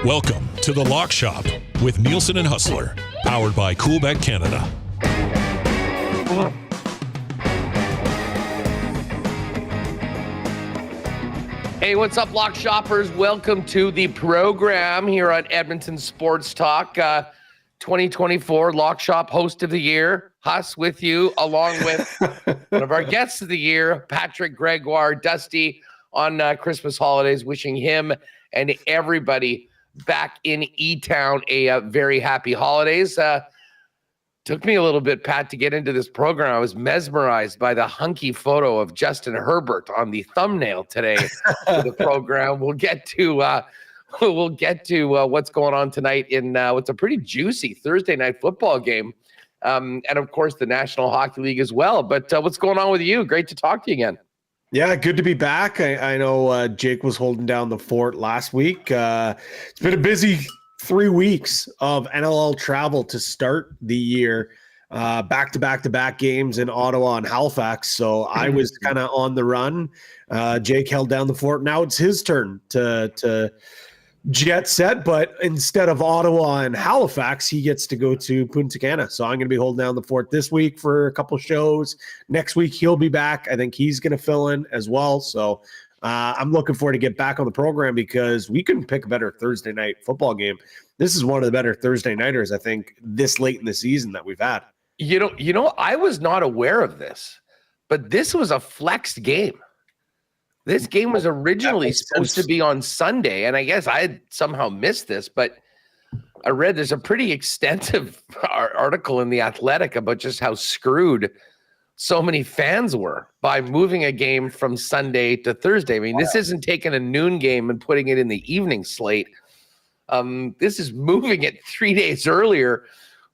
Welcome to the Lock Shop with Nielson and Hustler, powered by Coolbet Canada. Hey, what's up, Lock Shoppers? Welcome to the program here on Edmonton Sports Talk. 2024 Lock Shop Host of the Year, Huss with you, along with one of our guests of the year, Patrick Gregoire, Dusty, on Christmas holidays, wishing him and everybody back in E-Town a very happy holidays. Took me a little bit, Pat, to get into this program. I was mesmerized by the hunky photo of Justin Herbert on the thumbnail today for the program. We'll get to what's going on tonight in what's a pretty juicy Thursday night football game, and of course the National Hockey League as well. But what's going on with you? Great to talk to you again. Yeah, good to be back. I know Jake was holding down the fort last week. It's been a busy 3 weeks of NLL travel to start the year, back-to-back games in Ottawa and Halifax. So I was kind of on the run. Jake held down the fort. Now it's his turn to jet set, but instead of Ottawa and Halifax, he gets to go to Punta Cana. So I'm going to be holding down the fort this week for a couple shows. Next week, he'll be back. I think he's going to fill in as well. So I'm looking forward to get back on the program because we couldn't pick a better Thursday night football game. This is one of the better Thursday nighters, I think, this late in the season that we've had. You know, I was not aware of this, but this was a flexed game. This game was originally supposed to be on Sunday, and I guess I had somehow missed this, but I read there's a pretty extensive article in The Athletic about just how screwed so many fans were by moving a game from Sunday to Thursday. I mean, this isn't taking a noon game and putting it in the evening slate. This is moving it 3 days earlier,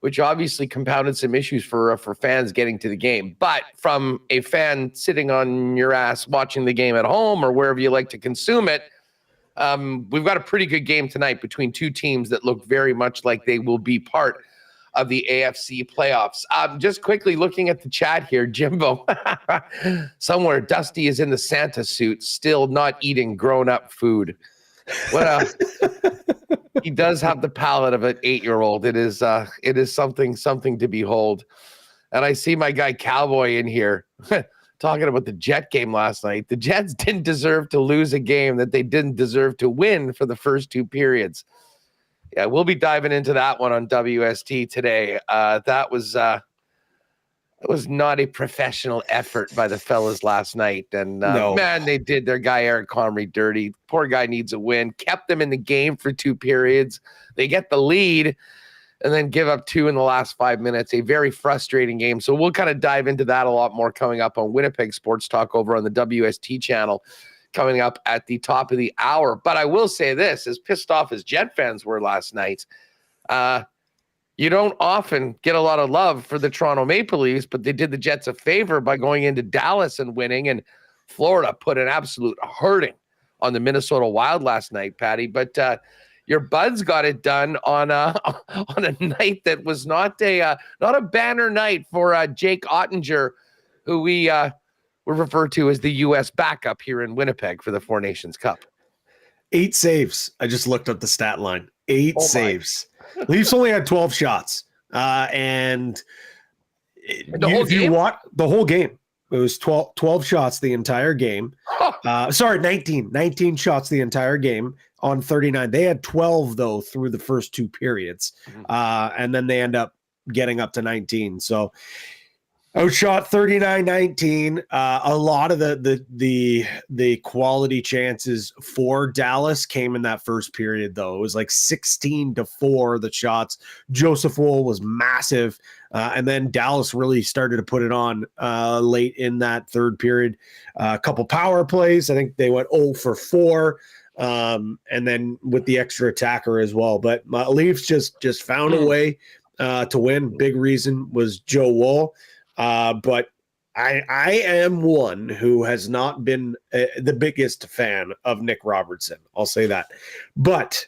which obviously compounded some issues for fans getting to the game. But from a fan sitting on your ass watching the game at home or wherever you like to consume it, we've got a pretty good game tonight between two teams that look very much like they will be part of the AFC playoffs. Just quickly looking at the chat here, Jimbo, somewhere Dusty is in the Santa suit, still not eating grown-up food. He does have the palate of an 8-year-old. It is something to behold. And I see my guy Cowboy in here talking about the Jet game last night. The Jets didn't deserve to lose a game that they didn't deserve to win for the first two periods. Yeah, we'll be diving into that one on WST today. That was not a professional effort by the fellas last night. And No. Man, they did their guy Eric Comrie dirty. Poor guy needs a win. Kept them in the game for 2 periods. They get the lead and then give up 2 in the last 5 minutes. A very frustrating game. So we'll kind of dive into that a lot more coming up on Winnipeg Sports Talk over on the WST channel coming up at the top of the hour. But I will say this, as pissed off as Jet fans were last night, you don't often get a lot of love for the Toronto Maple Leafs, but they did the Jets a favor by going into Dallas and winning, and Florida put an absolute hurting on the Minnesota Wild last night, Patty. But your Buds got it done on a night that was not a banner night for Jake Ottinger, who we refer to as the U.S. backup here in Winnipeg for the Four Nations Cup. 8 saves. I just looked up the stat line. 8 saves. Leafs only had 12 shots. And the whole game, it was 12 shots the entire game. 19 shots the entire game on 39. They had 12 though through the first 2 periods. And then they end up getting up to 19. So outshot 39-19. A lot of the quality chances for Dallas came in that first period, though. It was like 16-4 the shots. Joseph Wool was massive, and then Dallas really started to put it on late in that third period. A couple power plays. I think they went 0 for 4, and then with the extra attacker as well. But Leafs just found a way to win. Big reason was Joe Wool. But I am one who has not been the biggest fan of Nick Robertson. I'll say that. But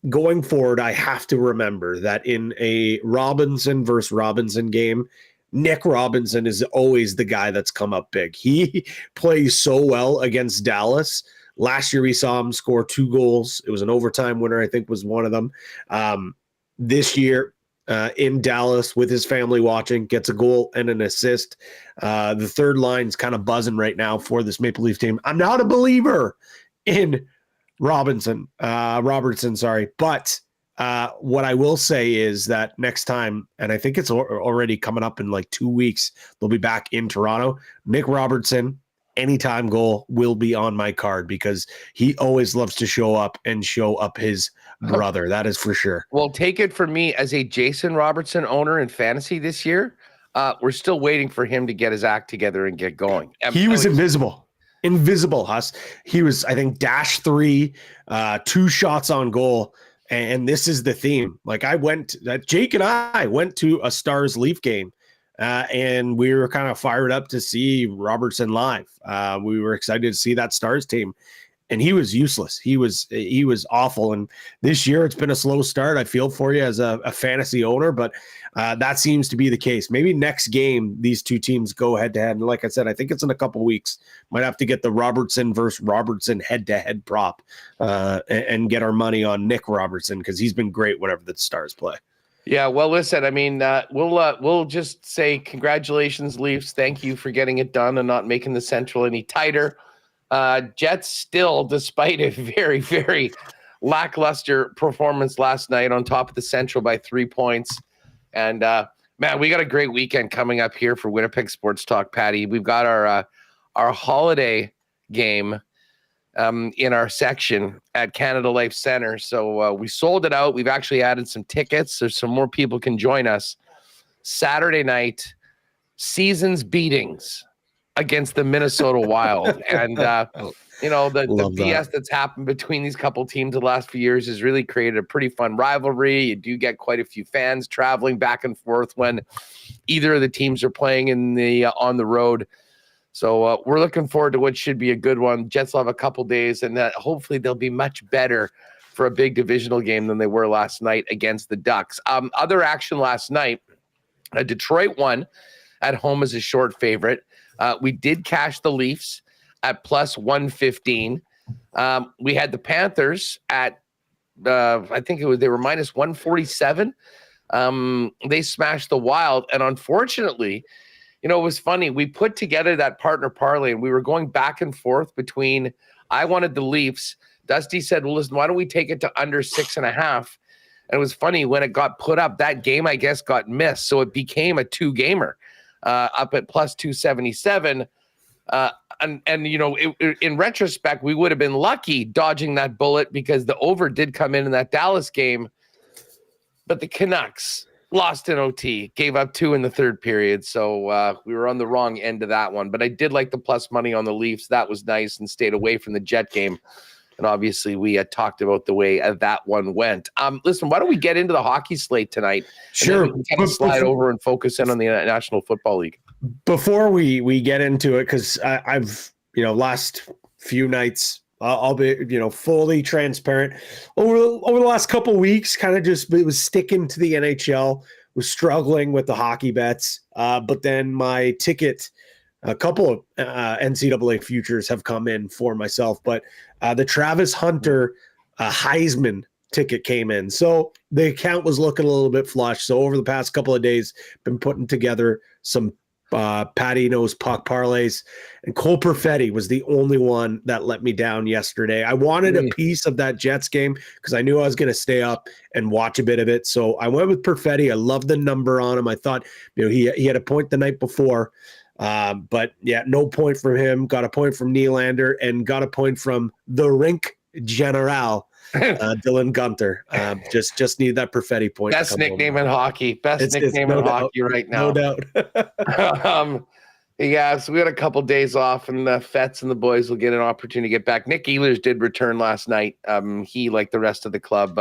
going forward, I have to remember that in a Robinson versus Robinson game, Nick Robinson is always the guy that's come up big. He plays so well against Dallas Last year we saw him score 2 goals. It was an overtime winner, I think was one of them. This year in Dallas with his family watching, gets a goal and an assist. The third line's kind of buzzing right now for this Maple Leaf team. I'm not a believer in Robertson, but what I will say is that next time, and I think it's already coming up in like 2 weeks, they'll be back in Toronto. Nick Robertson, anytime goal will be on my card because he always loves to show up his brother. That is for sure. Well, take it from me as a Jason Robertson owner in fantasy this year. We're still waiting for him to get his act together and get going. He was invisible, Huss. He was, I think, -3, 2 shots on goal. And this is the theme. Like Jake and I went to a Stars Leaf game and we were kind of fired up to see Robertson live. We were excited to see that Stars team. And he was useless. He was awful. And this year it's been a slow start. I feel for you as a fantasy owner, but that seems to be the case. Maybe next game these two teams go head to head. And like I said, I think it's in a couple weeks. Might have to get the Robertson versus Robertson head to head prop and get our money on Nick Robertson because he's been great whenever the Stars play. Yeah, well, listen, I mean, we'll just say congratulations, Leafs. Thank you for getting it done and not making the Central any tighter. Jets still, despite a very, very lackluster performance last night, on top of the Central by 3 points. And man, we got a great weekend coming up here for Winnipeg Sports Talk, Patty. We've got our holiday game in our section at Canada Life Center. So we sold it out. We've actually added some tickets so some more people can join us. Saturday night, Seasons beatings against the Minnesota Wild. And, the BS that's happened between these couple teams the last few years has really created a pretty fun rivalry. You do get quite a few fans traveling back and forth when either of the teams are playing on the road. So we're looking forward to what should be a good one. Jets will have a couple days, and hopefully they'll be much better for a big divisional game than they were last night against the Ducks. Other action last night, Detroit won at home as a short favorite. We did cash the Leafs at plus 115. We had the Panthers at, I think they were minus 147. They smashed the Wild. And unfortunately, it was funny. We put together that partner parlay and we were going back and forth between, I wanted the Leafs. Dusty said, well, listen, why don't we take it to under 6.5? And it was funny when it got put up, that game, I guess, got missed. So it became a 2-gamer. Up at plus 277. In retrospect, we would have been lucky dodging that bullet because the over did come in that Dallas game. But the Canucks lost in OT, gave up 2 in the third period. So we were on the wrong end of that one. But I did like the plus money on the Leafs. That was nice and stayed away from the Jet game. And obviously, we had talked about the way that one went. Listen, why don't we get into the hockey slate tonight? Sure. And then we can kind of slide over and focus in on the National Football League. Before we get into it, because I've, last few nights, I'll be, fully transparent. Over the last couple of weeks, kind of just it was sticking to the NHL, was struggling with the hockey bets. But then my ticket, a couple of NCAA futures have come in for myself, but the Travis Hunter Heisman ticket came in. So the account was looking a little bit flush. So over the past couple of days, been putting together some Patty knows puck parlays, and Cole Perfetti was the only one that let me down yesterday. I wanted a piece of that Jets game because I knew I was going to stay up and watch a bit of it. So I went with Perfetti. I love the number on him. I thought, he had a point the night before. But yeah, no point from him. Got a point from Nylander and got a point from the rink general, Dylan Gunther. Just need that Perfetti point. Best nickname in hockey. Best nickname in hockey right now. No doubt. Yeah, so we had a couple days off, and the Fets and the boys will get an opportunity to get back. Nick Ehlers did return last night. He, like the rest of the club,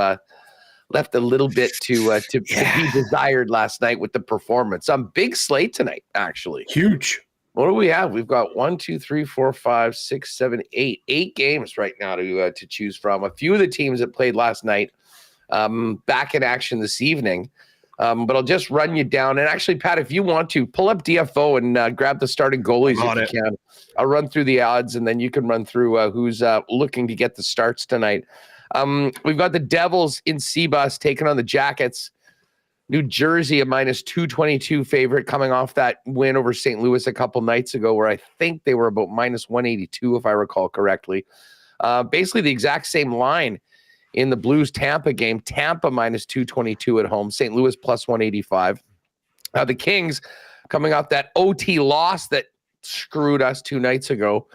left a little bit to be desired last night with the performance. Big slate tonight, actually. Huge. What do we have? We've got 1, 2, 3, 4, 5, 6, 7, 8. 8 games right now to choose from. A few of the teams that played last night back in action this evening. But I'll just run you down. And actually, Pat, if you want to, pull up DFO and grab the starting goalies if you can. I'll run through the odds, and then you can run through who's looking to get the starts tonight. We've got the Devils in Seabus taking on the Jackets. New Jersey, a minus 222 favorite, coming off that win over St. Louis a couple nights ago, where I think they were about minus 182, if I recall correctly. Basically the exact same line in the Blues-Tampa game. Tampa minus 222 at home. St. Louis plus 185. The Kings, coming off that OT loss that screwed us 2 nights ago,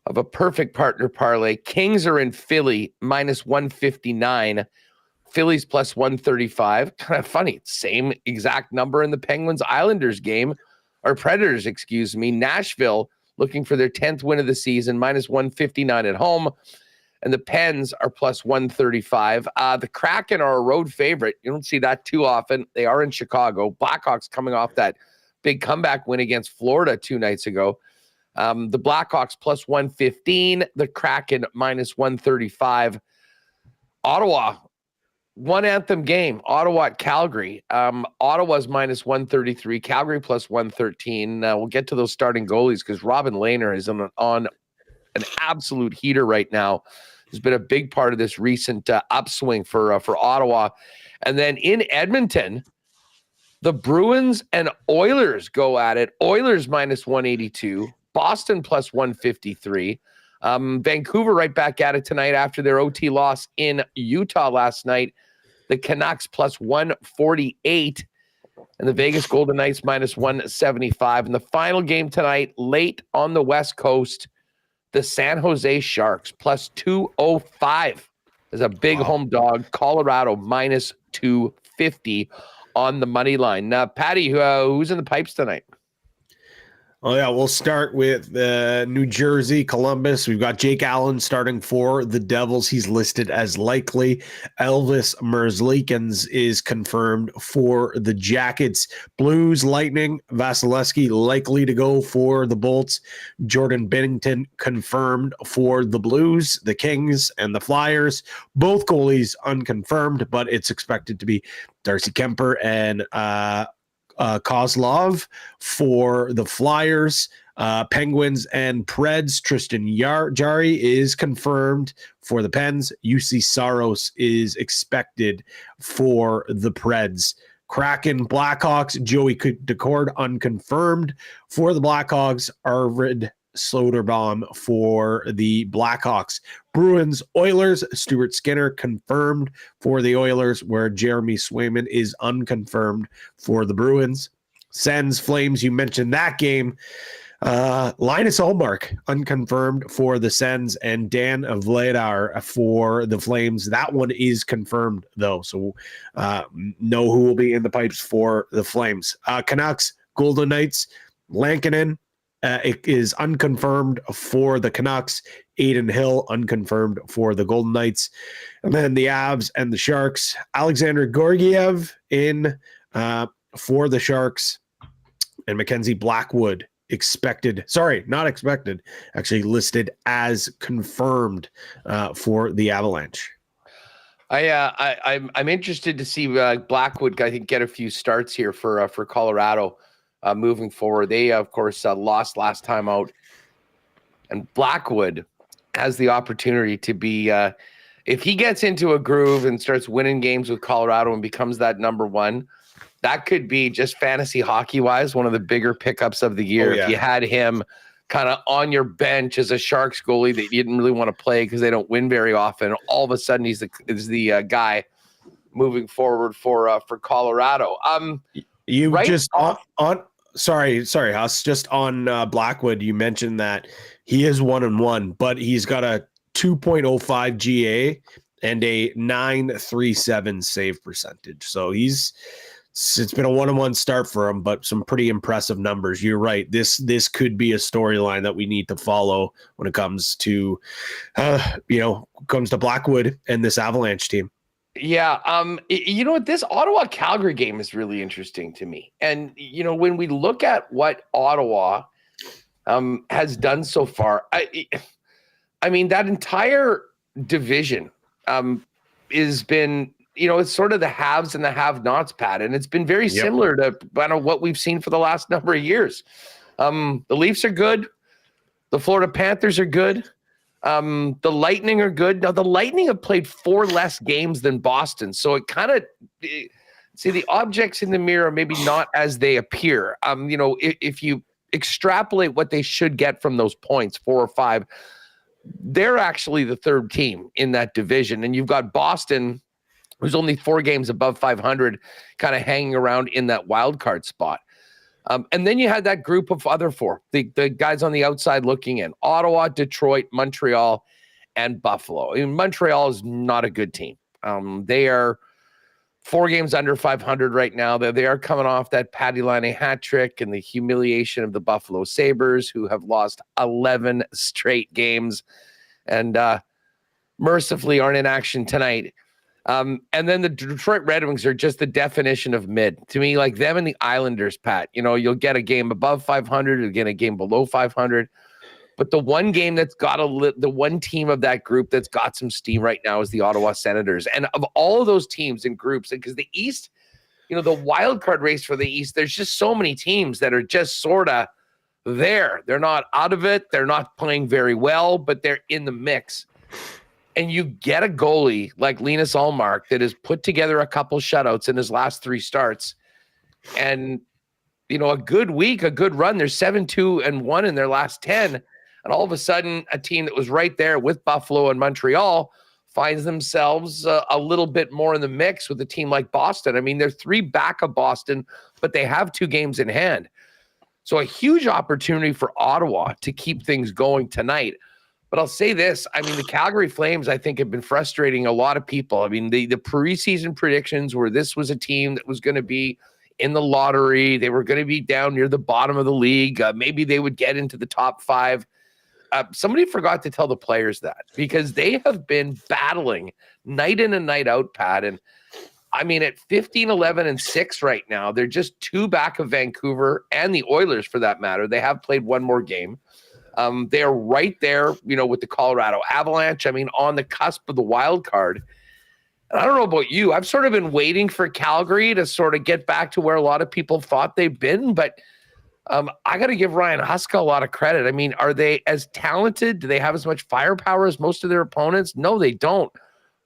of a perfect partner parlay. Kings are in Philly, minus 159. Phillies plus 135. Kind of funny. Same exact number in the Penguins-Islanders game. Or Predators, excuse me. Nashville looking for their 10th win of the season, minus 159 at home. And the Pens are plus 135. The Kraken are a road favorite. You don't see that too often. They are in Chicago. Blackhawks coming off that big comeback win against Florida 2 nights ago. The Blackhawks plus 115. The Kraken minus 135. Ottawa, one anthem game. Ottawa at Calgary. Ottawa's minus 133. Calgary plus 113. We'll get to those starting goalies because Robin Lehner is on an absolute heater right now. Has been a big part of this recent upswing for Ottawa. And then in Edmonton, the Bruins and Oilers go at it. Oilers minus 182. Boston plus 153. Vancouver right back at it tonight after their OT loss in Utah last night. The Canucks plus 148. And the Vegas Golden Knights minus 175. And the final game tonight, late on the West Coast, the San Jose Sharks plus 205 is a big home dog. Colorado minus 250 on the money line. Now, Patty, who's in the pipes tonight? Oh, yeah, we'll start with New Jersey, Columbus. We've got Jake Allen starting for the Devils. He's listed as likely. Elvis Merzlikins is confirmed for the Jackets. Blues, Lightning, Vasilevsky likely to go for the Bolts. Jordan Binnington confirmed for the Blues, the Kings, and the Flyers. Both goalies unconfirmed, but it's expected to be Darcy Kemper and Kozlov for the Flyers. Penguins and Preds. Tristan Jarry is confirmed for the Pens. UC Saros is expected for the Preds. Kraken, Blackhawks, Joey Decord unconfirmed for the Blackhawks. Arvid Soderbaum for the Blackhawks. Bruins, Oilers, Stuart Skinner confirmed for the Oilers, where Jeremy Swayman is unconfirmed for the Bruins. Sens, Flames, you mentioned that game. Linus Ullmark unconfirmed for the Sens, and Dan Vladar for the Flames. That one is confirmed though, so know who will be in the pipes for the Flames. Canucks, Golden Knights, Lankinen. It is unconfirmed for the Canucks. Aiden Hill unconfirmed for the Golden Knights. And then the Avs and the Sharks. Alexander Georgiev in for the Sharks. And Mackenzie Blackwood not expected, actually listed as confirmed for the Avalanche. I'm interested to see Blackwood, I think, get a few starts here for Colorado. Moving forward, they of course lost last time out, and Blackwood has the opportunity to be, if he gets into a groove and starts winning games with Colorado and becomes that number one, that could be just fantasy hockey wise one of the bigger pickups of the year. If you had him kind of on your bench as a Sharks goalie that you didn't really want to play because they don't win very often, all of a sudden he's the guy moving forward for Colorado. You right just on. Sorry, Huss. Just on Blackwood, you mentioned that he is 1-1, but he's got a 2.05 GA and a 937 save percentage. So it's been a 1-1 start for him, but some pretty impressive numbers. You're right. This could be a storyline that we need to follow when it comes to Blackwood and this Avalanche team. Yeah. You know what? This Ottawa Calgary game is really interesting to me. And, when we look at what Ottawa has done so far, I mean, that entire division has been it's sort of the haves and the have-nots, Pat, and it's been very similar to what we've seen for the last number of years. The Leafs are good. The Florida Panthers are good. The Lightning are good. Now, the Lightning have played 4 less games than Boston, so it kind of see the objects in the mirror maybe not as they appear. If you extrapolate what they should get from those points, 4 or 5, they're actually the 3rd team in that division, and you've got Boston, who's only 4 games above 500, kind of hanging around in that wild card spot. And then you had that group of other 4, the guys on the outside looking in: Ottawa, Detroit, Montreal, and Buffalo. Montreal is not a good team. They are 4 games under 500 right now. They are coming off that Patty Laine hat trick and the humiliation of the Buffalo Sabres, who have lost 11 straight games and mercifully aren't in action tonight. And then the Detroit Red Wings are just the definition of mid. To me, like them and the Islanders, Pat, you'll get a game above 500, you'll get a game below 500. But the one game that's got the one team of that group that's got some steam right now is the Ottawa Senators. And of all of those teams in groups, because the East, the wild card race for the East, there's just so many teams that are just sort of there. They're not out of it. They're not playing very well, but they're in the mix. And you get a goalie like Linus Ullmark that has put together a couple shutouts in his last 3 starts. And, a good week, a good run. They're 7-2-1 in their last 10. And all of a sudden, a team that was right there with Buffalo and Montreal finds themselves a little bit more in the mix with a team like Boston. I mean, they're 3 back of Boston, but they have 2 games in hand. So a huge opportunity for Ottawa to keep things going tonight. But I'll say this, the Calgary Flames, I think, have been frustrating a lot of people. The preseason predictions were this was a team that was going to be in the lottery. They were going to be down near the bottom of the league. Maybe they would get into the top 5. Somebody forgot to tell the players that, because they have been battling night in and night out, Pat. And at 15, 11, and 6 right now, they're just 2 back of Vancouver and the Oilers, for that matter. They have played 1 more game. They are right there, with the Colorado Avalanche. On the cusp of the wild card. And I don't know about you. I've sort of been waiting for Calgary to sort of get back to where a lot of people thought they've been. But I got to give Ryan Huska a lot of credit. Are they as talented? Do they have as much firepower as most of their opponents? No, they don't.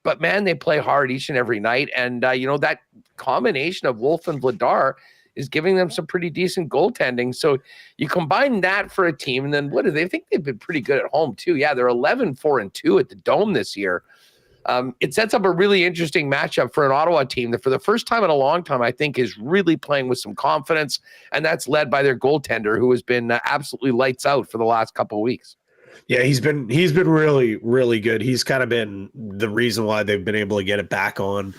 But, man, they play hard each and every night. And, that combination of Wolf and Vladar is giving them some pretty decent goaltending. So you combine that for a team, and then what do they think? They've been pretty good at home too. Yeah, they're 11-4-2 at the Dome this year. It sets up a really interesting matchup for an Ottawa team that for the first time in a long time, I think, is really playing with some confidence, and that's led by their goaltender, who has been absolutely lights out for the last couple of weeks. Yeah, he's been really, really good. He's kind of been the reason why they've been able to get it back on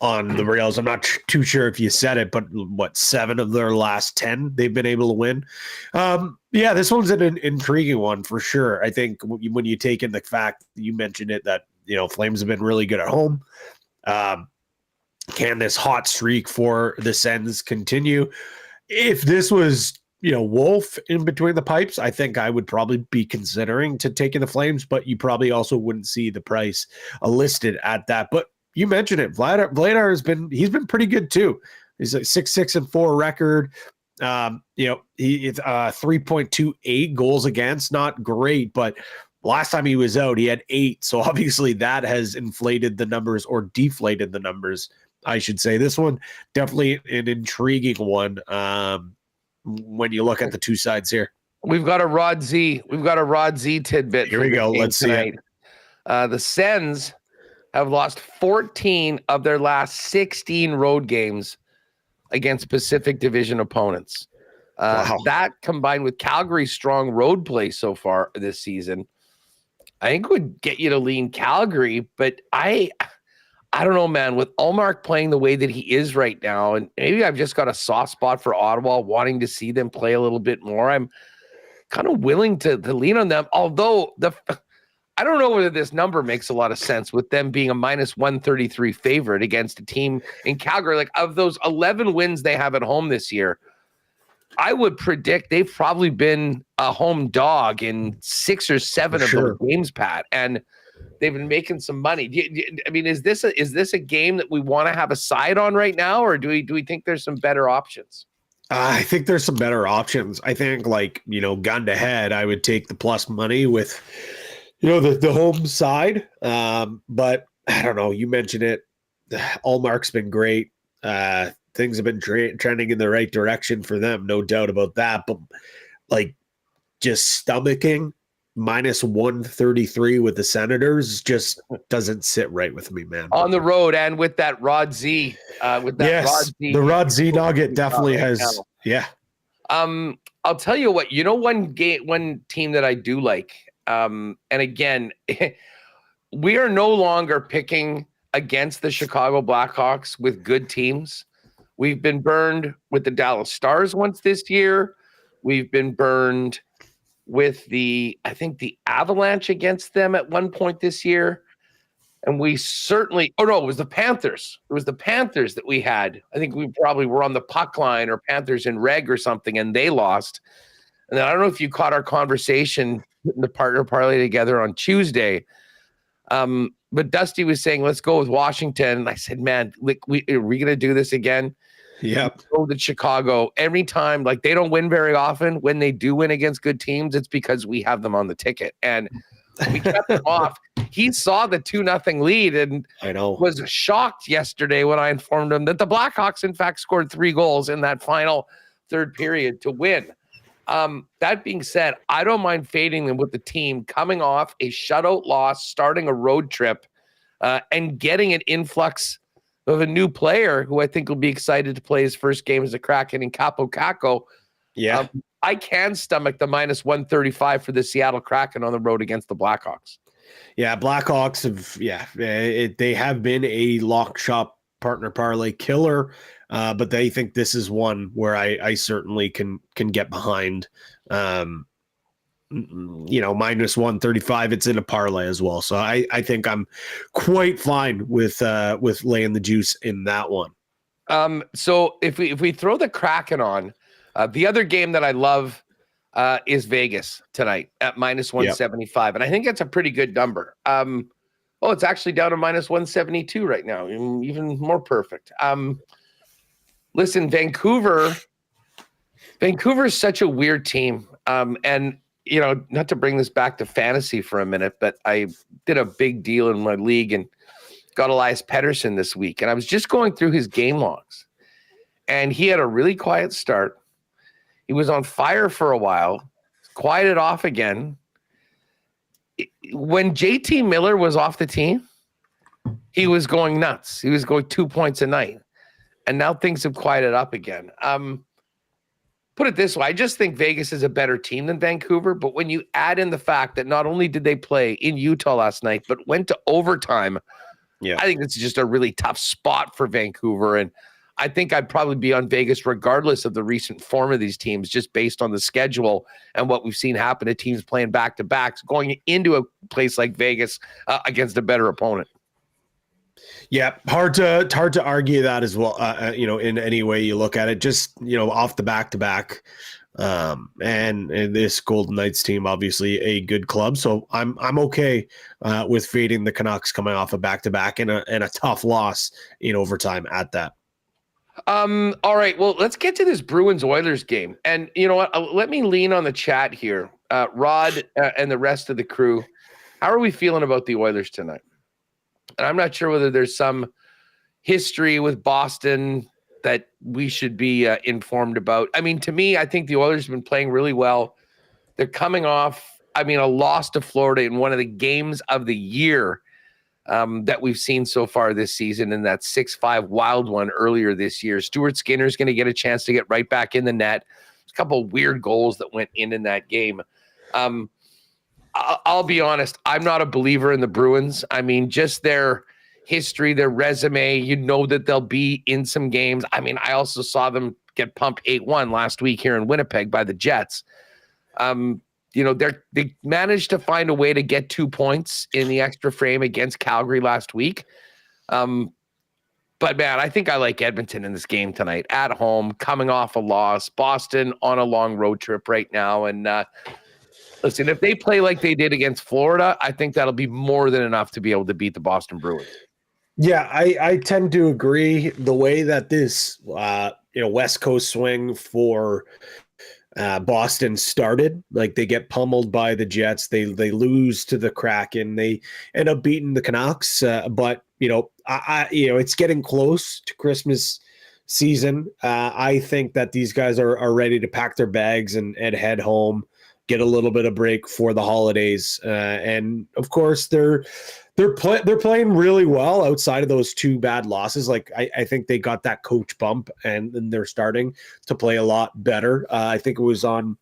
the rails. I'm not too sure if you said it, but 7 of their last 10 they've been able to win. Yeah, this one's an intriguing one for sure. I think when you take in the fact that you mentioned it, that Flames have been really good at home. Can this hot streak for the Sens continue? If this was Wolf in between the pipes, I think I would probably be considering to taking the Flames, but you probably also wouldn't see the price listed at that. But you mentioned it. Vladar he's been pretty good too. He's a 6-6-4 record. He 3.28 goals against, not great, but last time he was out, he had 8. So obviously that has inflated the numbers, or deflated the numbers, I should say. This one definitely an intriguing one. When you look at the 2 sides here, we've got a Rod Z tidbit. Here we go. Let's see it. The Sens have lost 14 of their last 16 road games against Pacific Division opponents. Wow. That combined with Calgary's strong road play so far this season, I think would get you to lean Calgary. But I don't know, man, with Ullmark playing the way that he is right now, and maybe I've just got a soft spot for Ottawa, wanting to see them play a little bit more. I'm kind of willing to lean on them, although I don't know whether this number makes a lot of sense with them being a -133 favorite against a team in Calgary. Like, of those 11 wins they have at home this year, I would predict they've probably been a home dog in 6 or 7 of those games, Pat. And they've been making some money. I mean, is this a game that we want to have a side on right now, or do we think there's some better options? I think there's some better options. I think, like, gun to head, I would take the plus money with, the home side. But I don't know. You mentioned it. Allmark's been great. Things have been trending in the right direction for them, no doubt about that. But like, just stomaching minus 133 with the Senators just doesn't sit right with me, man. On the road and with that Rod Z. The Rod Z nugget definitely has. Yeah. I'll tell you what. One team that I do like. And again, we are no longer picking against the Chicago Blackhawks with good teams. We've been burned with the Dallas Stars once this year. We've been burned with the Avalanche against them at one point this year. And we certainly, it was the Panthers. It was the Panthers that we had. I think we probably were on the puck line or Panthers in reg or something, and they lost. And then I don't know if you caught our conversation, putting the partner parlay together on Tuesday. But Dusty was saying, let's go with Washington. And I said, man, are we going to do this again? Yep. Go to Chicago every time. Like, they don't win very often. When they do win against good teams, it's because we have them on the ticket. And we kept them off. He saw the 2-0 lead and was shocked yesterday when I informed him that the Blackhawks, in fact, scored 3 goals in that final third period to win. That being said, I don't mind fading them with the team coming off a shutout loss, starting a road trip, and getting an influx of a new player who I think will be excited to play his first game as a Kraken in Capo Caco. Yeah. I can stomach the minus 135 for the Seattle Kraken on the road against the Blackhawks. Yeah, Blackhawks they have been a lock shop partner parlay killer, but they think this is one where I certainly can get behind. Minus 135, it's in a parlay as well. So I think I'm quite fine with laying the juice in that one. So if we throw the Kraken on, the other game that I love is Vegas tonight at minus 175. Yep. And I think that's a pretty good number. It's actually down to minus 172 right now. Even more perfect. Listen, Vancouver is such a weird team. And not to bring this back to fantasy for a minute, but I did a big deal in my league and got Elias Paterson this week. And I was just going through his game logs. And he had a really quiet start. He was on fire for a while, quieted off again. When JT Miller was off the team, he was going nuts. He was going 2 points a night. And now things have quieted up again. Put it this way, I just think Vegas is a better team than Vancouver. But when you add in the fact that not only did they play in Utah last night, but went to overtime, I think it's just a really tough spot for Vancouver. And I think I'd probably be on Vegas regardless of the recent form of these teams, just based on the schedule and what we've seen happen to teams playing back-to-backs, going into a place like Vegas against a better opponent. Yeah, hard to argue that as well. In any way you look at it, just off the back-to-back, and this Golden Knights team, obviously a good club. So I'm okay with fading the Canucks coming off a back-to-back and a tough loss in overtime at that. All right. Well, let's get to this Bruins-Oilers game. And you know what? Let me lean on the chat here. Rod and the rest of the crew, how are we feeling about the Oilers tonight? And I'm not sure whether there's some history with Boston that we should be informed about. I mean, to me, I think the Oilers have been playing really well. They're coming off, a loss to Florida in one of the games of the year that we've seen so far this season, in that 6-5 wild one earlier this year. Stuart Skinner's going to get a chance to get right back in the net. There's a couple of weird goals that went in that game. I'll be honest, I'm not a believer in the Bruins. Just their history, their resume, that they'll be in some games. I also saw them get pumped 8-1 last week here in Winnipeg by the Jets. They managed to find a way to get 2 points in the extra frame against Calgary last week. But man, I think I like Edmonton in this game tonight at home, coming off a loss. Boston on a long road trip right now. And Listen, if they play like they did against Florida, I think that'll be more than enough to be able to beat the Boston Bruins. Yeah, I tend to agree. The way that this West Coast swing for Boston started, like they get pummeled by the Jets, they lose to the Kraken, they end up beating the Canucks, but it's getting close to Christmas season. I think that these guys are ready to pack their bags and head home, get a little bit of break for the holidays, and of course they're playing really well outside of those two bad losses. Like I think they got that coach bump and they're starting to play a lot better. I think it was on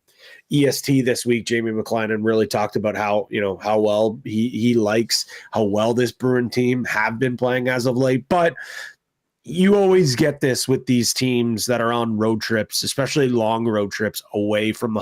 EST this week. Jamie McLennan really talked about how well he likes how well this Bruin team have been playing as of late. But you always get this with these teams that are on road trips, especially long road trips away from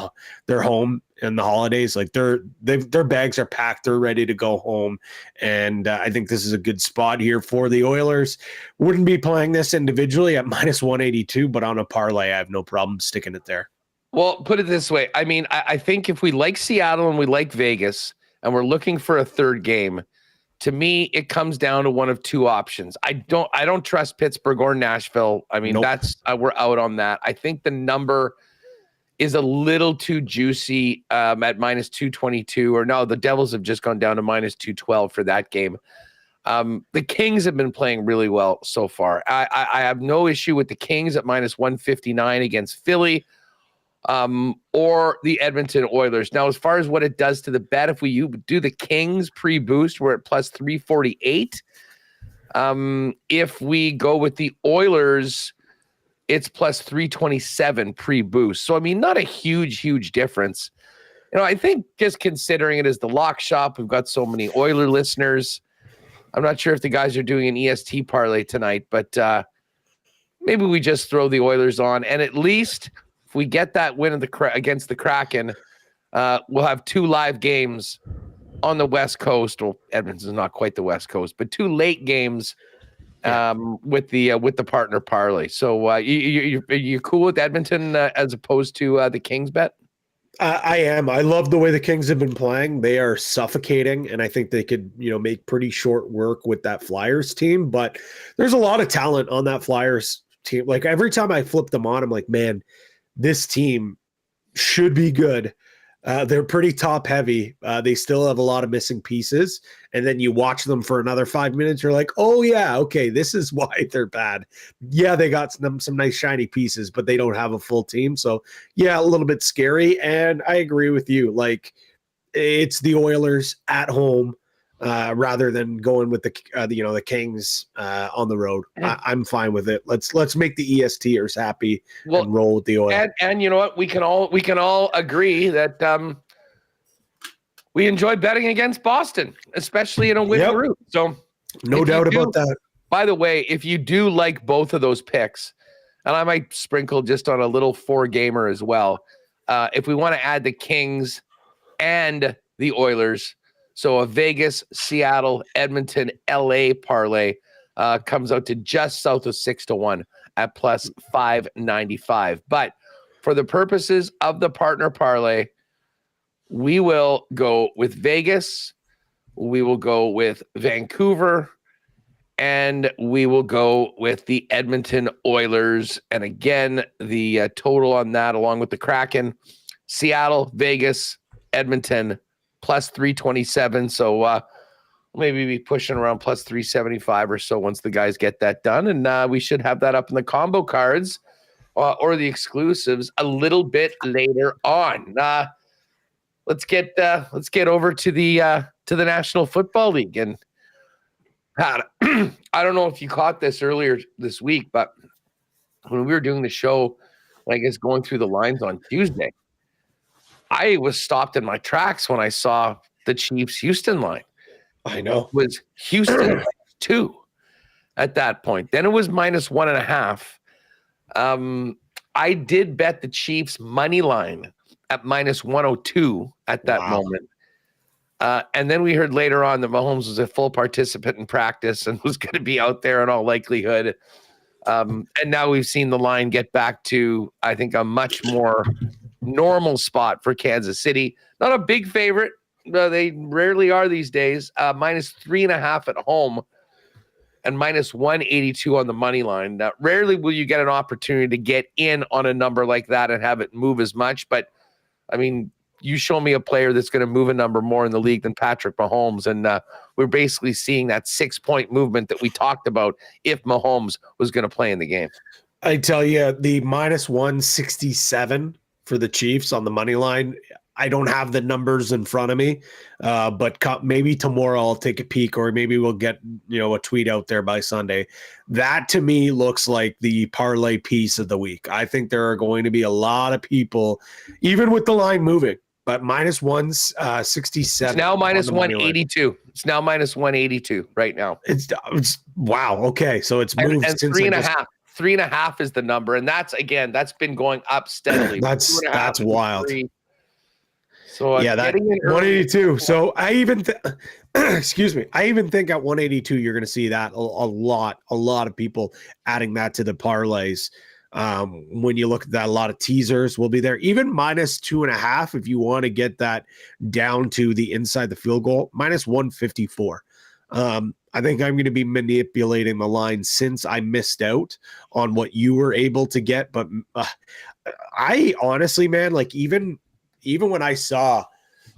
their home in the holidays. Like their bags are packed, they're ready to go home, and I think this is a good spot here for the Oilers. Wouldn't be playing this individually at minus 182, but on a parlay, I have no problem sticking it there. Well, put it this way. I mean, I think if we like Seattle and we like Vegas, and we're looking for a third game, to me, it comes down to one of two options. I don't trust Pittsburgh or Nashville. I mean, that's we're out on that. I think the number is a little too juicy at minus 222. Or no, the Devils have just gone down to minus 212 for that game. The Kings have been playing really well so far. I have no issue with the Kings at minus 159 against Philly. Or the Edmonton Oilers. Now, as far as what it does to the bet, if we do the Kings pre-boost, we're at plus 348. If we go with the Oilers, it's plus 327 pre-boost. So, I mean, not a huge difference. I think just considering it as the lock shop, we've got so many Oiler listeners. I'm not sure if the guys are doing an EST parlay tonight, but maybe we just throw the Oilers on, and at least if we get that win against the Kraken, we'll have two live games on the West Coast. Well, Edmonton's not quite the West Coast, but two late games with the partner parlay. So you cool with Edmonton as opposed to the Kings bet? I am. I love the way the Kings have been playing. They are suffocating, and I think they could, make pretty short work with that Flyers team. But there's a lot of talent on that Flyers team. Like every time I flip them on, I'm like, man, this team should be good. They're pretty top heavy. They still have a lot of missing pieces. And then you watch them for another 5 minutes. You're like, oh yeah, okay, this is why they're bad. Yeah, they got some nice shiny pieces, but they don't have a full team. So yeah, a little bit scary. And I agree with you. Like it's the Oilers at home rather than going with the Kings on the road. I'm fine with it. Let's make the ESTers happy and roll with the Oil. And you know what? We can all agree that we enjoy betting against Boston, especially in a win route. So no doubt about that. By the way, if you do like both of those picks, and I might sprinkle just on a little 4-gamer as well, if we want to add the Kings and the Oilers. So a Vegas, Seattle, Edmonton, LA parlay comes out to just south of 6-1 at plus 595. But for the purposes of the partner parlay, we will go with Vegas, we will go with Vancouver, and we will go with the Edmonton Oilers. And again, the total on that, along with the Kraken, Seattle, Vegas, Edmonton, plus 327. So maybe be pushing around plus 375 or so once the guys get that done. And we should have that up in the combo cards or the exclusives a little bit later on. Let's get over to the National Football League. And Pat, I don't know if you caught this earlier this week, but when we were doing the show, I guess going through the lines on Tuesday, I was stopped in my tracks when I saw the Chiefs Houston line. I know. It was Houston 2 at that point. Then it was minus 1.5. I did bet the Chiefs money line at minus 102 at that moment. And then we heard later on that Mahomes was a full participant in practice and was going to be out there in all likelihood. And now we've seen the line get back to, I think, a much more normal spot for Kansas City. Not a big favorite. They rarely are these days. Minus 3.5 at home and minus 182 on the money line. Now, rarely will you get an opportunity to get in on a number like that and have it move as much. But, I mean, you show me a player that's going to move a number more in the league than Patrick Mahomes. And we're basically seeing that 6-point movement that we talked about if Mahomes was going to play in the game. I tell you, the minus 167 for the Chiefs on the money line, I don't have the numbers in front of me, but maybe tomorrow I'll take a peek, or maybe we'll get a tweet out there by Sunday. That to me looks like the parlay piece of the week. I think there are going to be a lot of people, even with the line moving, but minus 167. It's now minus 182. It's now minus 182 right now. It's wow. Okay, so it's moved and since 3.5. 3.5 is the number, and that's been going up steadily. That's wild. 3. So yeah, that 182. So I even excuse me. I even think at 182 you're going to see that a lot of people adding that to the parlays. When you look at that, a lot of teasers will be there. Even minus 2.5 if you want to get that down to the inside the field goal. Minus 154. I think I'm going to be manipulating the line since I missed out on what you were able to get. But I honestly, man, like even when I saw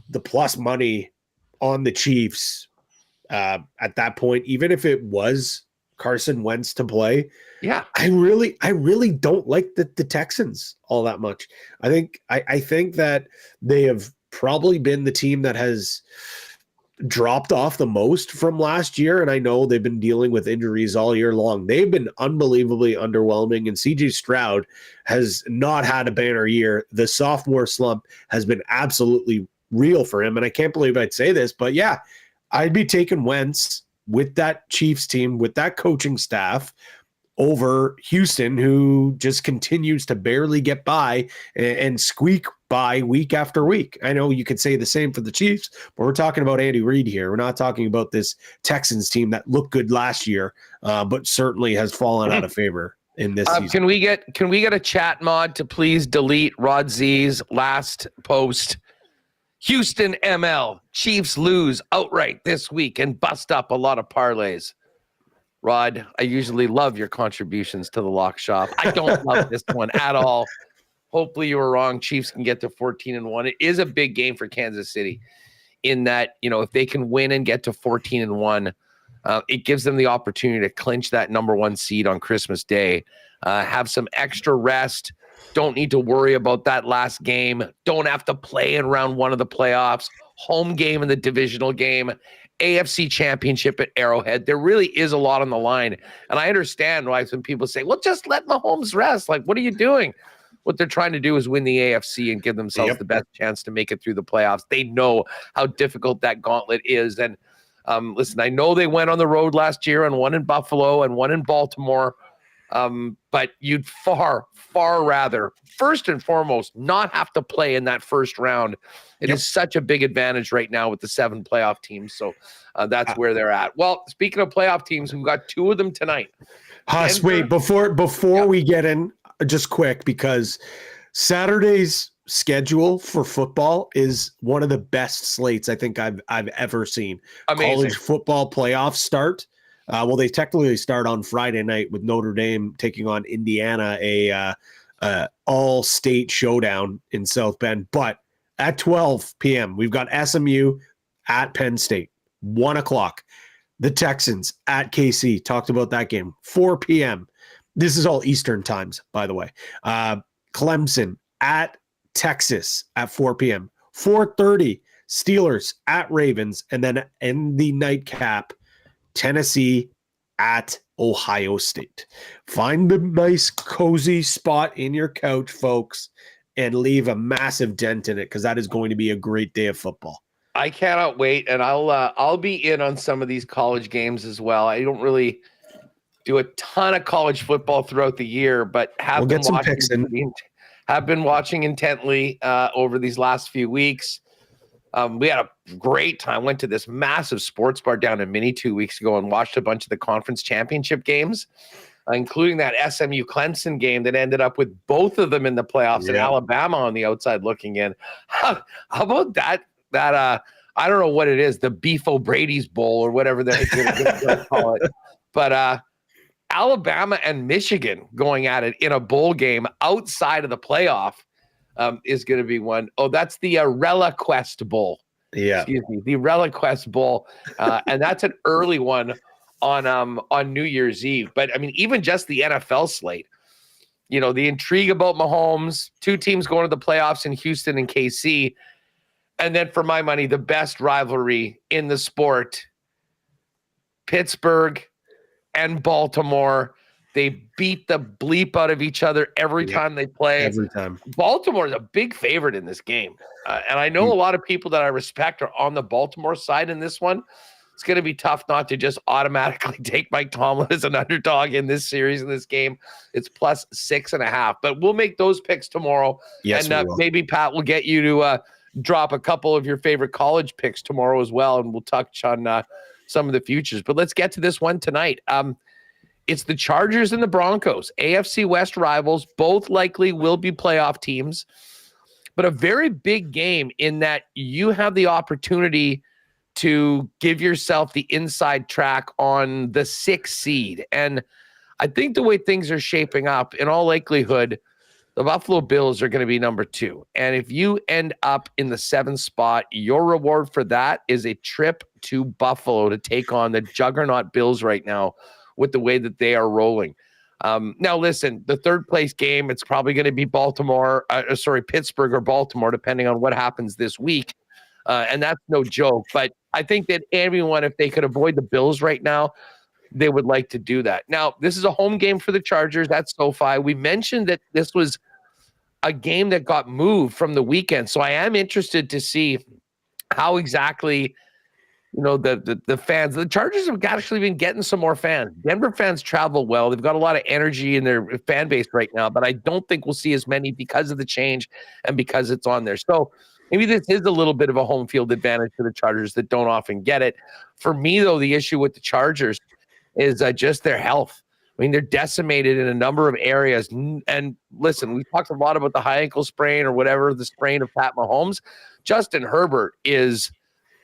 the plus money on the Chiefs at that point, even if it was Carson Wentz to play, yeah, I really don't like the Texans all that much. I think that they have probably been the team that has dropped off the most from last year, and I know they've been dealing with injuries all year long. They've been unbelievably underwhelming, and CJ Stroud has not had a banner year. The sophomore slump has been absolutely real for him, and I can't believe I'd say this, but yeah, I'd be taking Wentz with that Chiefs team, with that coaching staff, over Houston, who just continues to barely get by and squeak by week after week. I know you could say the same for the Chiefs, but we're talking about Andy Reid here. We're not talking about this Texans team that looked good last year, but certainly has fallen out of favor in this season. Can we get a chat mod to please delete Rod Z's last post? Houston ML Chiefs lose outright this week and bust up a lot of parlays. Rod, I usually love your contributions to the lock shop. I don't love this one at all. Hopefully you were wrong. Chiefs can get to 14-1. It is a big game for Kansas City in that, if they can win and get to 14-1, it gives them the opportunity to clinch that number 1 seed on Christmas Day, have some extra rest. Don't need to worry about that last game. Don't have to play in round 1 of the playoffs. Home game in the divisional game. AFC Championship at Arrowhead. There really is a lot on the line. And I understand why some people say, well, just let Mahomes rest. Like, what are you doing? What they're trying to do is win the AFC and give themselves the best chance to make it through the playoffs. They know how difficult that gauntlet is. And listen, I know they went on the road last year and won in Buffalo and won in Baltimore. But you'd far rather, first and foremost, not have to play in that first round. It is such a big advantage right now with the 7 playoff teams. So that's where they're at. Well, speaking of playoff teams, we've got 2 of them tonight. Huss, wait, before we get in, just quick, because Saturday's schedule for football is one of the best slates I think I've ever seen. Amazing. College football playoffs start. Well, they technically start on Friday night with Notre Dame taking on Indiana, a all-state showdown in South Bend. But at 12 p.m., we've got SMU at Penn State, 1 o'clock. The Texans at KC, talked about that game, 4 p.m. This is all Eastern times, by the way. Clemson at Texas at 4 p.m. 4:30, Steelers at Ravens, and then in the nightcap, Tennessee at Ohio State. Find the nice, cozy spot in your couch, folks, and leave a massive dent in it, because that is going to be a great day of football. I cannot wait, and I'll be in on some of these college games as well. I don't really do a ton of college football throughout the year, but have been watching intently over these last few weeks. We had a great time. Went to this massive sports bar down in Mini 2 weeks ago and watched a bunch of the conference championship games. including that SMU Clemson game that ended up with both of them in the playoffs and Alabama on the outside looking in. How about that? I don't know what it is, the Beef O'Brady's Bowl or whatever they're going to call it. But Alabama and Michigan going at it in a bowl game outside of the playoff is going to be one. Oh, that's the ReliaQuest Bowl. Yeah. Excuse me, the ReliaQuest Bowl. And that's an early one on New Year's Eve. But, I mean, even just the NFL slate, the intrigue about Mahomes, two teams going to the playoffs in Houston and KC. And then for my money, the best rivalry in the sport, Pittsburgh and Baltimore. They beat the bleep out of each other every time they play. Every time. Baltimore is a big favorite in this game. And I know a lot of people that I respect are on the Baltimore side in this one. It's going to be tough not to just automatically take Mike Tomlin as an underdog in this series, in this game. It's plus 6.5. But we'll make those picks tomorrow. Yes, and maybe Pat will get you to drop a couple of your favorite college picks tomorrow as well, and we'll touch on some of the futures. But let's get to this one tonight. It's the Chargers and the Broncos, AFC West rivals. Both likely will be playoff teams, but a very big game in that you have the opportunity to give yourself the inside track on the 6th seed. And I think the way things are shaping up, in all likelihood, the Buffalo Bills are going to be number 2. And if you end up in the 7th spot, your reward for that is a trip to Buffalo to take on the juggernaut Bills right now with the way that they are rolling. Now, listen, the 3rd place game, it's probably going to be Pittsburgh or Baltimore, depending on what happens this week. And that's no joke. But I think that everyone, if they could avoid the Bills right now, they would like to do that. Now, this is a home game for the Chargers. That's SoFi. We mentioned that this was a game that got moved from the weekend. So I am interested to see how exactly, the fans, the Chargers have actually been getting some more fans. Denver fans travel well. They've got a lot of energy in their fan base right now, but I don't think we'll see as many because of the change and because it's on there. So maybe this is a little bit of a home field advantage for the Chargers that don't often get it. For me, though, the issue with the Chargers is just their health. I mean, they're decimated in a number of areas. And listen, we talked a lot about the high ankle sprain or whatever, the sprain of Pat Mahomes. Justin Herbert is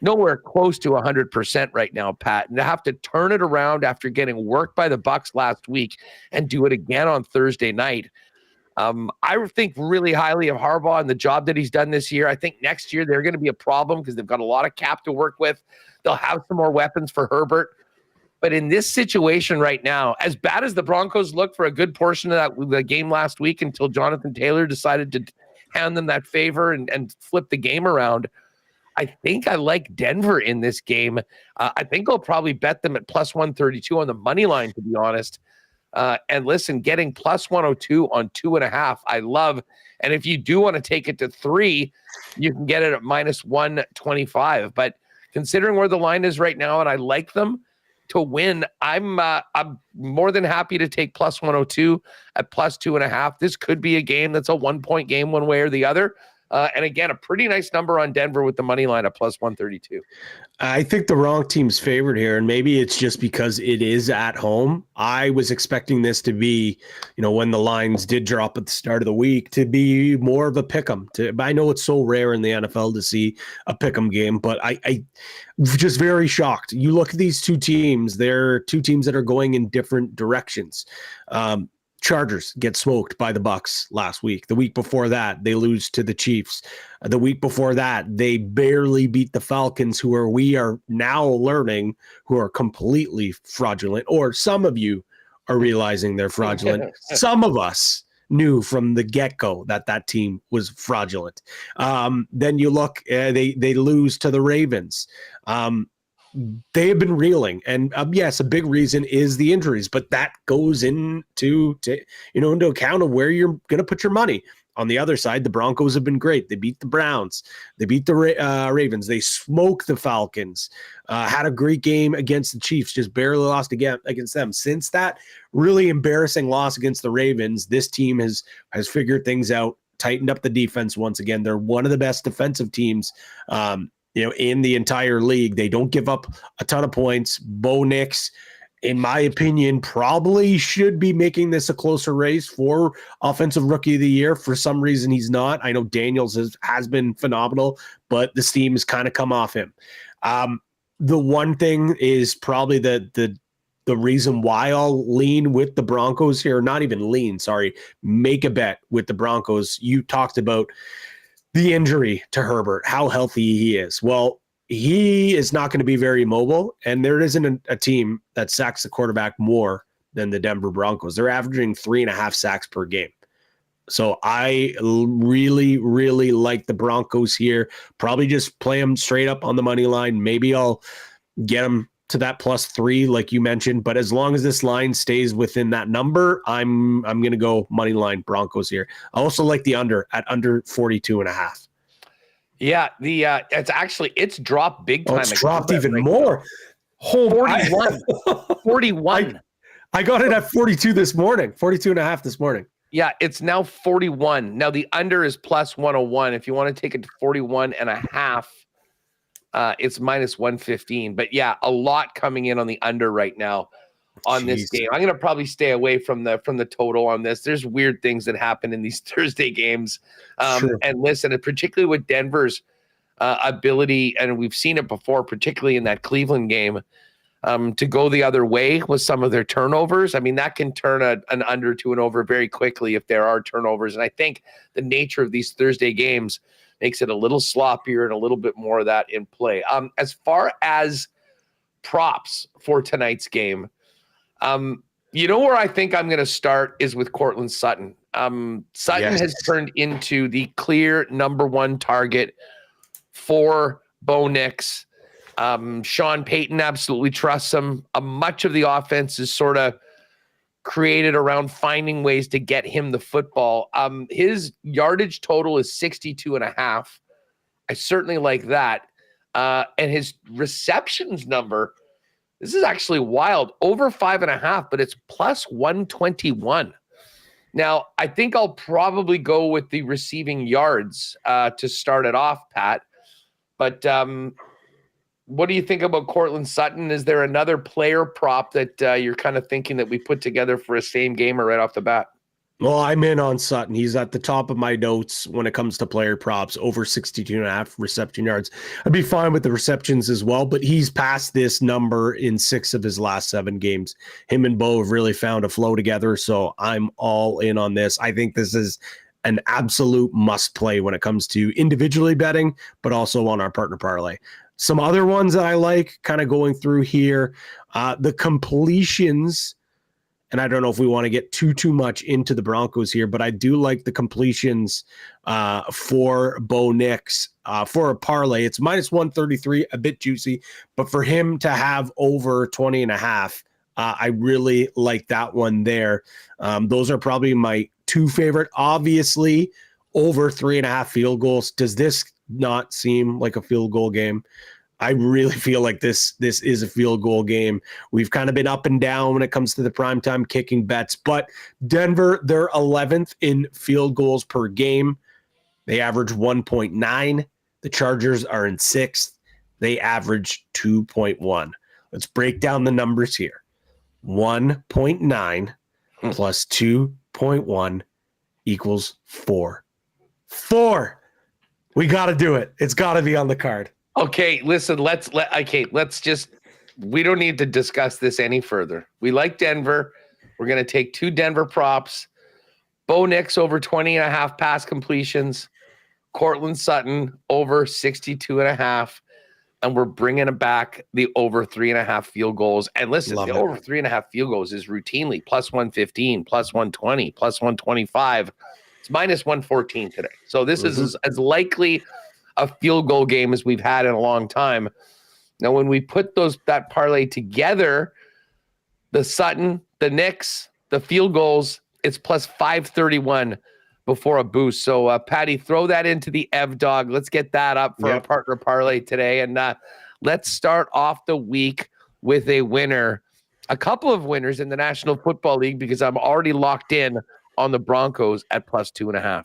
nowhere close to 100% right now, Pat. And to have to turn it around after getting worked by the Bucs last week and do it again on Thursday night. I think really highly of Harbaugh and the job that he's done this year. I think next year they're going to be a problem because they've got a lot of cap to work with. They'll have some more weapons for Herbert. But in this situation right now, as bad as the Broncos looked for a good portion of the game last week until Jonathan Taylor decided to hand them that favor and flip the game around, I think I like Denver in this game. I think I'll probably bet them at plus 132 on the money line, to be honest. And listen, getting plus 102 on 2.5, I love. And if you do want to take it to 3, you can get it at minus 125. But considering where the line is right now, and I like them to win, I'm more than happy to take plus 102 at plus 2.5. This could be a game that's a 1-point game one way or the other. And again, a pretty nice number on Denver with the money line at plus 132. I think the wrong team's favored here, and maybe it's just because it is at home. I was expecting this to be, when the lines did drop at the start of the week, to be more of a pick'em. I know it's so rare in the NFL to see a pick'em game, but I just very shocked. You look at these two teams; they're two teams that are going in different directions. Chargers get smoked by the Bucs last week. The week before that, they lose to the Chiefs. The week before that, they barely beat the Falcons, we are now learning who are completely fraudulent, or some of you are realizing they're fraudulent. Some of us knew from the get-go that team was fraudulent. Then you look, they lose to the Ravens. They have been reeling, and yes, a big reason is the injuries, but that goes into account of where you're going to put your money. On the other side, the Broncos have been great. They beat the Browns. They beat the Ravens. They smoked the Falcons. Had a great game against the Chiefs, just barely lost again against them. Since that really embarrassing loss against the Ravens, this team has figured things out, tightened up the defense once again. They're one of the best defensive teams in the entire league. They don't give up a ton of points. Bo Nix, in my opinion, probably should be making this a closer race for Offensive Rookie of the Year. For some reason, he's not. I know Daniels has been phenomenal, but the steam has kind of come off him. The one thing is probably the reason why I'll lean with the Broncos here, not even lean, sorry, make a bet with the Broncos. You talked about the injury to Herbert, how healthy he is. Well, he is not going to be very mobile, and there isn't a team that sacks the quarterback more than the Denver Broncos. They're averaging 3.5 sacks per game. So I really, really like the Broncos here. Probably just play them straight up on the money line. Maybe I'll get them to that +3, like you mentioned. But as long as this line stays within that number, I'm going to go money line Broncos here. I also like the under at under 42.5. Yeah, it's dropped big time. It's dropped even more. 41. 41. I got it at 42 this morning, 42.5 this morning. Yeah, it's now 41. Now the under is +101. If you want to take it to 41.5, it's -115. But yeah, a lot coming in on the under right now on this game. I'm going to probably stay away from the total on this. There's weird things that happen in these Thursday games. Sure. And listen, particularly with Denver's ability, and we've seen it before, particularly in that Cleveland game, to go the other way with some of their turnovers. I mean, that can turn an under to an over very quickly if there are turnovers. And I think the nature of these Thursday games makes it a little sloppier and a little bit more of that in play. As far as props for tonight's game, you know where I think I'm going to start is with Courtland Sutton. Sutton has turned into the clear number one target for Bo Nix. Sean Payton absolutely trusts him. Much of the offense is sort of created around finding ways to get him the football. His yardage total is 62.5. I certainly like that. And his receptions number, this is actually wild, over 5.5, but it's +121. Now, I think I'll probably go with the receiving yards to start it off, Pat. But what do you think about Courtland Sutton? Is there another player prop that you're kind of thinking that we put together for a same gamer right off the bat? Well, I'm in on Sutton. He's at the top of my notes when it comes to player props, over 62.5 reception yards. I'd be fine with the receptions as well, but he's passed this number in 6 of his last 7 games. Him and Bo have really found a flow together, so I'm all in on this. I think this is an absolute must play when it comes to individually betting, but also on our partner parlay. Some other ones that I like kind of going through here, the completions. And I don't know if we want to get too much into the Broncos here, but I do like the completions for Bo Nix for a parlay. It's -133, a bit juicy, but for him to have over 20.5, I really like that one there. Those are probably my 2 favorite. Obviously, over 3.5 field goals. Does this not seem like a field goal game? I really feel like this is a field goal game. We've kind of been up and down when it comes to the primetime kicking bets, but Denver, they're 11th in field goals per game. They average 1.9. The Chargers are in 6th. They average 2.1. Let's break down the numbers here. 1.9 plus 2.1 equals 4. 4. We got to do it. It's got to be on the card. Okay, listen, let's just, we don't need to discuss this any further. We like Denver. We're going to take 2 Denver props. Bo Nix over 20.5 pass completions. Courtland Sutton over 62.5. And we're bringing it back the over 3.5 field goals. And listen, the over 3.5 field goals is routinely +115, +120, +125. It's -114 today. So this is as likely a field goal game as we've had in a long time. Now, when we put that parlay together, the Sutton, the Nix, the field goals, it's +531 before a boost. So, Patty, throw that into the Ev Dog. Let's get that up for our partner parlay today. And let's start off the week with a winner, a couple of winners in the National Football League, because I'm already locked in on the Broncos at +2.5.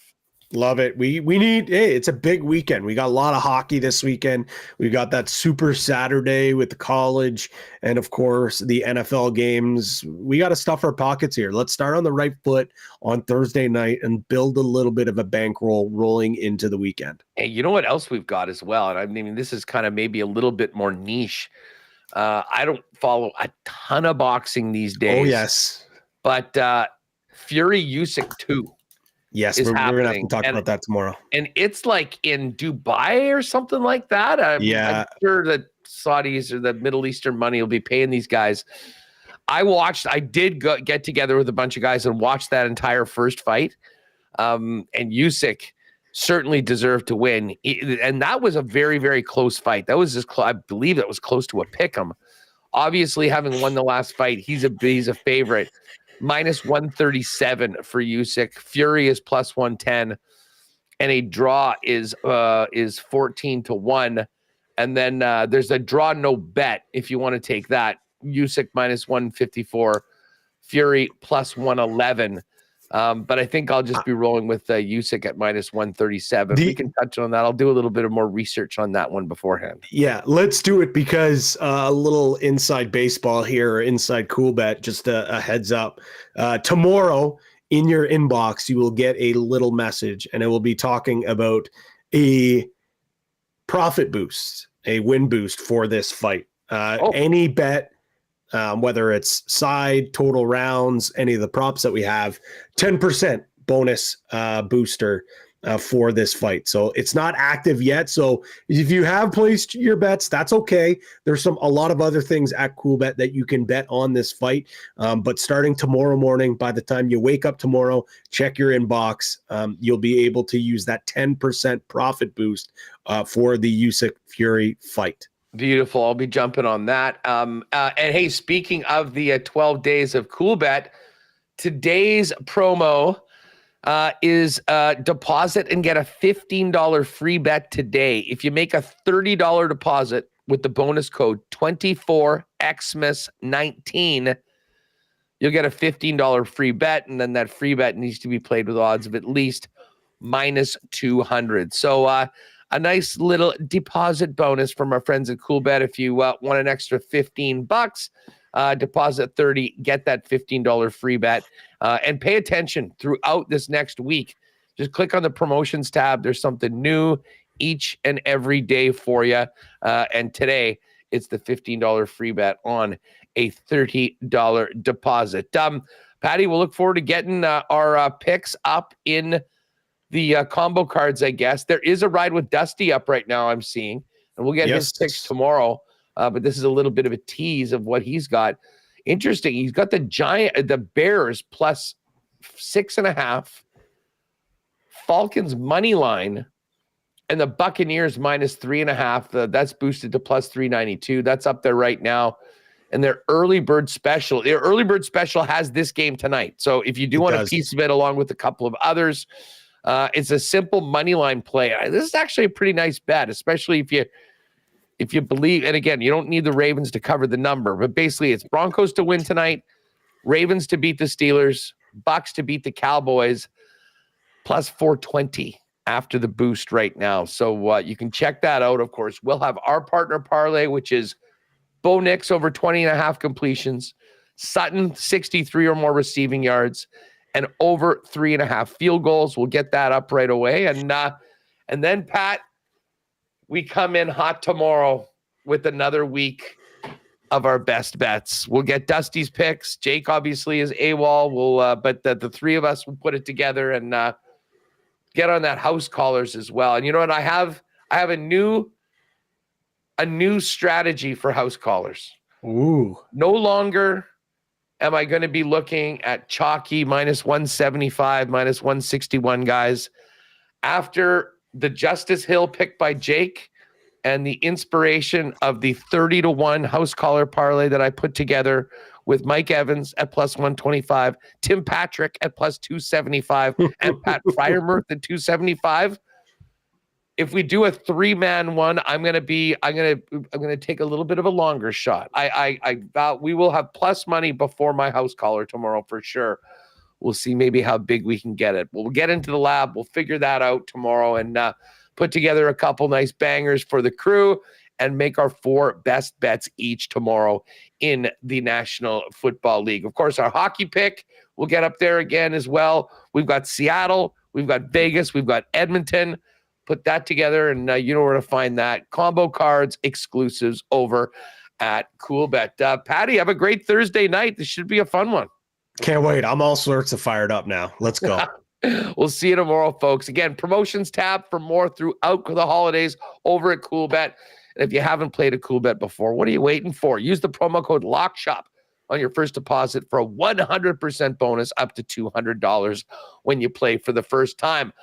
Love it. We need, hey, it's a big weekend. We got a lot of hockey this weekend. We got that Super Saturday with the college and, of course, the NFL games. We got to stuff our pockets here. Let's start on the right foot on Thursday night and build a little bit of a bankroll rolling into the weekend. Hey, you know what else we've got as well? And I mean, this is kind of maybe a little bit more niche. I don't follow a ton of boxing these days. Oh, yes. But Fury Usyk 2. Yes, we're going to have to talk about that tomorrow. And it's like in Dubai or something like that. I'm sure that Saudis or the Middle Eastern money will be paying these guys. I did get together with a bunch of guys and watch that entire first fight. And Usyk certainly deserved to win. And that was a very, very close fight. That was I believe that was close to a pick'em. Obviously, having won the last fight, he's a favorite. Minus 137 for Usyk. Fury is plus 110, and a draw is 14-1. And then there's a draw no bet if you want to take that. Usyk minus 154, Fury plus 111. But I think I'll just be rolling with Usyk at minus 137. We can touch on that. I'll do a little bit of more research on that one beforehand. Yeah, let's do it because a little inside baseball here, inside Coolbet, just a heads up. Tomorrow in your inbox, you will get a little message, and it will be talking about a profit boost, a win boost for this fight. Any bet, whether it's side, total rounds, any of the props that we have, 10% bonus booster for this fight. So it's not active yet. So if you have placed your bets, that's okay. There's a lot of other things at Coolbet that you can bet on this fight. But starting tomorrow morning, by the time you wake up tomorrow, check your inbox. You'll be able to use that 10% profit boost for the Usyk Fury fight. Beautiful. I'll be jumping on that. And hey, speaking of the 12 days of Coolbet, today's promo is deposit and get a $15 free bet today. If you make a $30 deposit with the bonus code 24Xmas19, you'll get a $15 free bet. And then that free bet needs to be played with odds of at least minus 200. So, a nice little deposit bonus from our friends at Coolbet. If you want an extra $15, deposit 30, get that $15 free bet, and pay attention throughout this next week. Just click on the promotions tab. There's something new each and every day for you. And today it's the $15 free bet on a $30 deposit. Patty, we'll look forward to getting our picks up in the combo cards, I guess. There is a ride with Dusty up right now, I'm seeing. And we'll get his picks tomorrow. But this is a little bit of a tease of what he's got. Interesting. He's got the Bears plus 6.5, Falcons money line, and the Buccaneers minus 3.5. That's boosted to plus 392. That's up there right now. And their early bird special has this game tonight. So if you do want a piece of it along with a couple of others, it's a simple money line play. This is actually a pretty nice bet, especially if you believe. And again, you don't need the Ravens to cover the number, but basically it's Broncos to win tonight, Ravens to beat the Steelers, Bucks to beat the Cowboys, plus 420 after the boost right now. So you can check that out. Of course, we'll have our partner parlay, which is Bo Nix over 20.5 completions, Sutton 63 or more receiving yards, and over 3.5 field goals. We'll get that up right away. And then, Pat, we come in hot tomorrow with another week of our best bets. We'll get Dusty's picks. Jake obviously is AWOL. But the three of us will put it together and get on that house callers as well. And you know what? I have a new strategy for house callers. Ooh. No longer am I going to be looking at chalky minus 175, minus 161 guys. After the Justice Hill pick by Jake and the inspiration of the 30-1 house caller parlay that I put together with Mike Evans at plus 125, Tim Patrick at plus 275, and Pat Fryermuth at 275. If we do a 3-man one, I'm gonna take a little bit of a longer shot. We will have plus money before my house caller tomorrow for sure. we'll see maybe how big we can get it. We'll get into the lab. We'll figure that out tomorrow and put together a couple nice bangers for the crew and make our 4 best bets each tomorrow in the National Football League. Of course, our hockey pick will get up there again as well. We've got Seattle, we've got Vegas, we've got Edmonton. Put that together, and you know where to find that. Combo cards, exclusives over at Coolbet. Patty, have a great Thursday night. This should be a fun one. Can't wait. I'm all sorts of fired up now. Let's go. We'll see you tomorrow, folks. Again, promotions tab for more throughout the holidays over at Coolbet. And if you haven't played a Coolbet before, what are you waiting for? Use the promo code LOCKSHOP on your first deposit for a 100% bonus up to $200 when you play for the first time.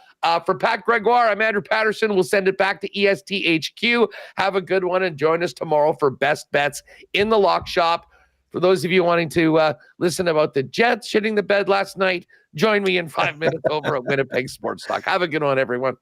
For Pat Gregoire, I'm Andrew Paterson. We'll send it back to ESTHQ. Have a good one and join us tomorrow for Best Bets in the Lock Shop. For those of you wanting to listen about the Jets shitting the bed last night, join me in 5 minutes over at Winnipeg Sports Talk. Have a good one, everyone.